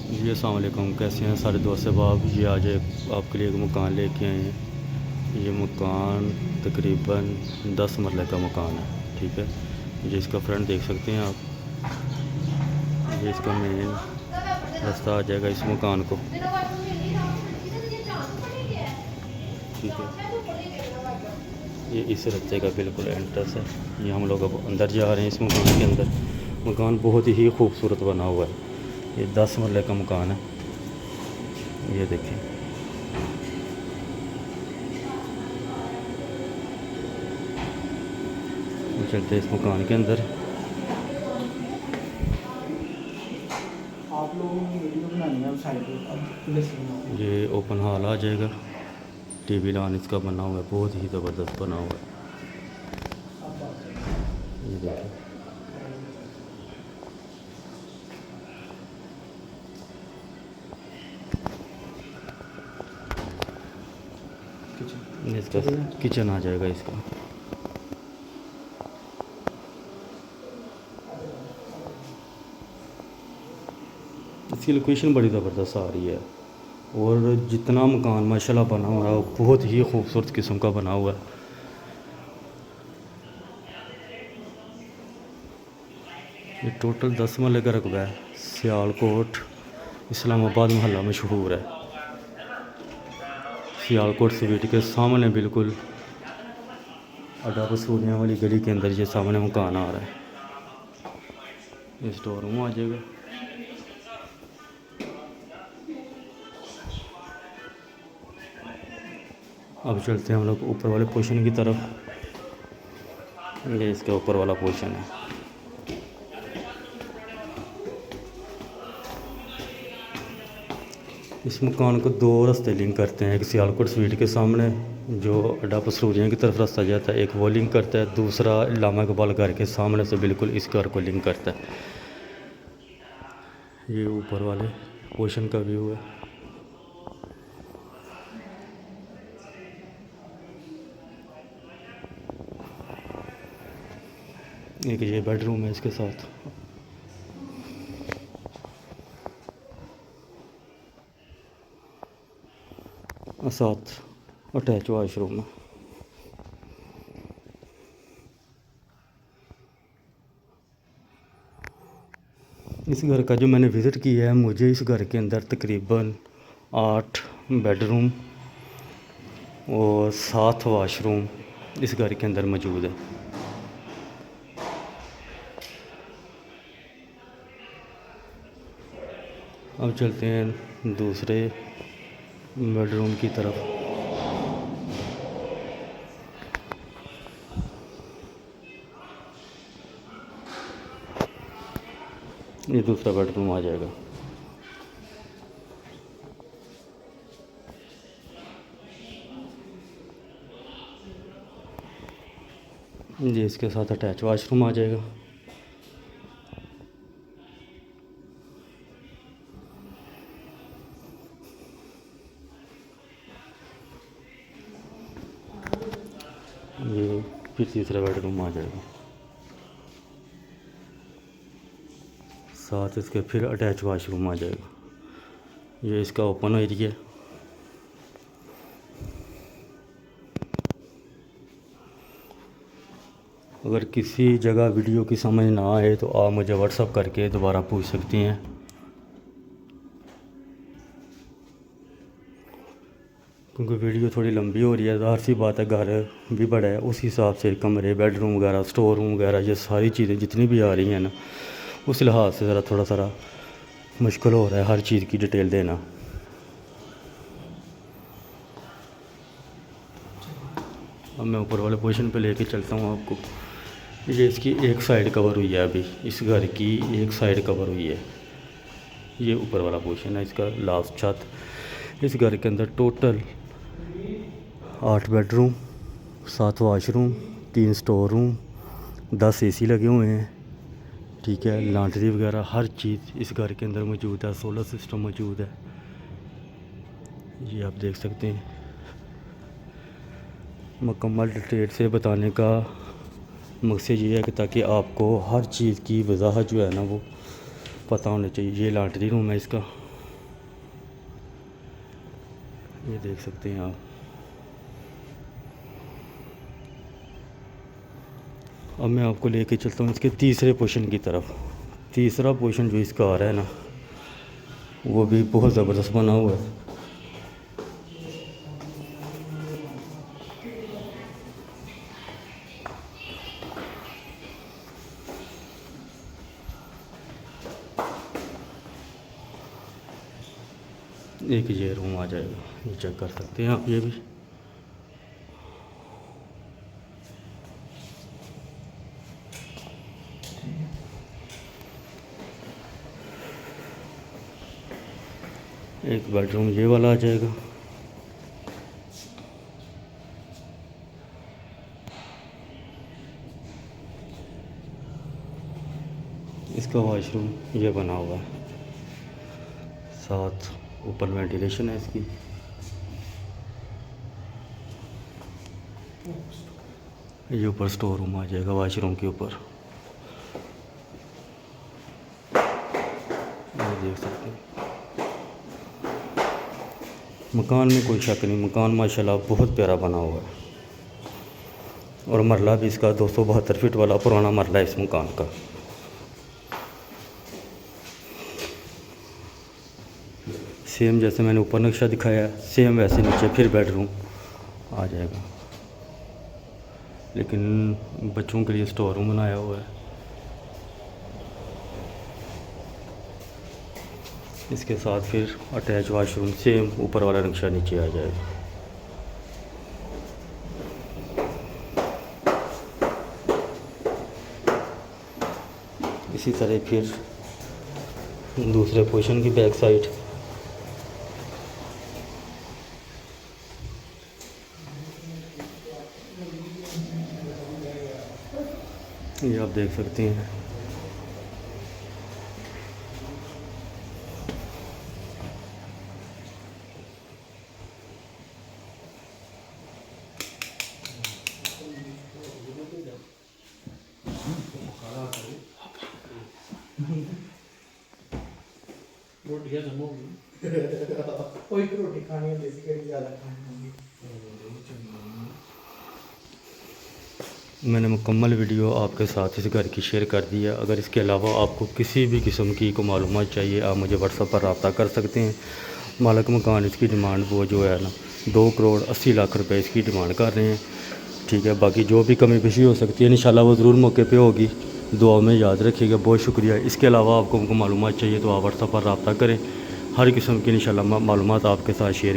जी अस्सलाम वालेकुम, कैसे हैं सारे दोस्त अहबाब। ये आज एक आपके लिए एक मकान लेके आए हैं। ये मकान तकरीबन 10 मरले का मकान है। ठीक है, ये इसका फ्रंट देख सकते हैं आप। ये इसका मेन रास्ता आ जाएगा इस मकान को। ठीक है, ये इस रास्ते का बिल्कुल एंट्रेंस है। ये हम लोग अब अंदर जा रहे हैं इस मकान के अंदर। मकान बहुत ही खूबसूरत बना हुआ है। ये 10 मरले का मकान है। ये देखें, चलते हैं इस मकान के अंदर। आप लोगों ने वीडियो बनानी है साइड पे अब ये ओपन हॉल आ जाएगा। टीवी लॉन इसका बना हुआ है, बहुत ही ज़बरदस्त बना हुआ है। ये देखिए, इसका किचन आ जाएगा इसका। इसकी लोकेशन बड़ी ज़बरदस्त आ रही है और जितना मकान माशाल्लाह बना हुआ है वो बहुत ही खूबसूरत किस्म का बना हुआ है। ये टोटल 10 मरले का रकबा है। सियालकोट इस्लामाबाद मोहल्ला मशहूर है। सियालकोट स्वीट के सामने बिल्कुल अड्डा बसूलियाँ वाली गली के अंदर ये सामने मकान आ रहा है। ये स्टोर रूम आ जाएगा। अब चलते हैं हम लोग ऊपर वाले पोर्शन की तरफ। ये इसका ऊपर वाला पोर्शन है। इस मकान को दो रास्ते लिंक करते हैं। एक सियालकोट स्वीट के सामने जो अड्डा पसरूरियाँ की तरफ रास्ता जाता है, एक वो लिंक करता है। दूसरा लामा इकबाल घर के सामने से बिल्कुल इस घर को लिंक करता है। ये ऊपर वाले पोर्शन का व्यू है। एक ये बेडरूम है इसके साथ। साथ अटैच वाशरूम है। इस घर का जो मैंने विज़िट किया है, मुझे इस घर के अंदर तकरीबन 8 बेडरूम और 7 वाशरूम इस घर के अंदर मौजूद है। अब चलते हैं दूसरे बेडरूम की तरफ। ये दूसरा बेडरूम आ जाएगा। ये इसके साथ अटैच वाशरूम आ जाएगा। ये फिर तीसरा बेडरूम आ जाएगा। साथ इसके फिर अटैच वाशरूम आ जाएगा। ये इसका ओपन एरिया है। अगर किसी जगह वीडियो की समझ ना आए तो आप मुझे व्हाट्सअप करके दोबारा पूछ सकती हैं। क्योंकि वीडियो थोड़ी लंबी हो रही है, ज़ाहिर सी बात है, घर भी बड़ा है, उस हिसाब से कमरे, बेडरूम वगैरह, स्टोर रूम वगैरह, ये सारी चीज़ें जितनी भी आ रही हैं ना, उस लिहाज से ज़रा थोड़ा सा मुश्किल हो रहा है हर चीज़ की डिटेल देना। अब मैं ऊपर वाले पोजीशन पे लेके चलता हूँ आपको। ये इसकी एक साइड कवर हुई है, अभी इस घर की एक साइड कवर हुई है। ये ऊपर वाला पोजीशन है इसका, लास्ट छत। इस घर के अंदर total 8 bedroom, 7 washroom, 3 store room, 10 AC लगे हुए हैं। ठीक है, लॉन्ड्री वगैरह हर चीज़ इस घर के अंदर मौजूद है। सोलर सिस्टम मौजूद है। ये आप देख सकते हैं। मुकम्मल डिटेल से बताने का मकसद ये है कि ताकि आपको हर चीज़ की वजाहत जो है ना वो पता होनी चाहिए। ये लॉन्ड्री रूम है इसका। ये देख सकते हैं आप। अब मैं आपको लेके चलता हूँ इसके तीसरे पोर्शन की तरफ। तीसरा पोर्शन जो इसका आ रहा है ना, वो भी बहुत ज़बरदस्त बना हुआ है। एक ये रूम आ जाएगा, ये चेक कर सकते हैं आप। ये भी एक बेडरूम ये वाला आ जाएगा। इसका वॉशरूम ये बना हुआ है, साथ ऊपर वेंटिलेशन है इसकी। ये ऊपर स्टोर रूम आ जाएगा वॉशरूम के ऊपर। ये देख सकते हैं। मकान में कोई शक नहीं, मकान माशाल्लाह बहुत प्यारा बना हुआ है। और मरला भी इसका 272 फीट वाला पुराना मरला है इस मकान का। सेम जैसे मैंने ऊपर नक्शा दिखाया सेम वैसे नीचे फिर बेडरूम आ जाएगा, लेकिन बच्चों के लिए स्टोर रूम बनाया हुआ है। इसके साथ फिर अटैच वाशरूम सेम ऊपर वाला नक्शा नीचे आ जाएगा। इसी तरह फिर दूसरे पोर्शन की बैक साइड ये आप देख सकते हैं। रोटियां कोई रोटी खानी है देसी कड़ी ज़्यादा खानी होगी। मैंने मुकम्मल वीडियो आपके साथ इस घर की शेयर कर दी है। अगर इसके अलावा आपको किसी भी किस्म की को मालूमात चाहिए आप मुझे व्हाट्सएप पर रब्ता कर सकते हैं। मालिक मकान इसकी डिमांड वो जो है ना 2,80,00,000 रुपए इसकी डिमांड कर रहे हैं। ठीक है, बाकी जो भी कमी पेशी हो सकती है इंशाल्लाह वो ज़रूर मौके पे होगी। दुआ में याद रखिएगा। बहुत शुक्रिया। इसके अलावा आपको मालूमात चाहिए तो आप व्हाट्सएप पर रब्ता करें। हर किस्म की इंशाल्लाह मालूमात आपके साथ शेयर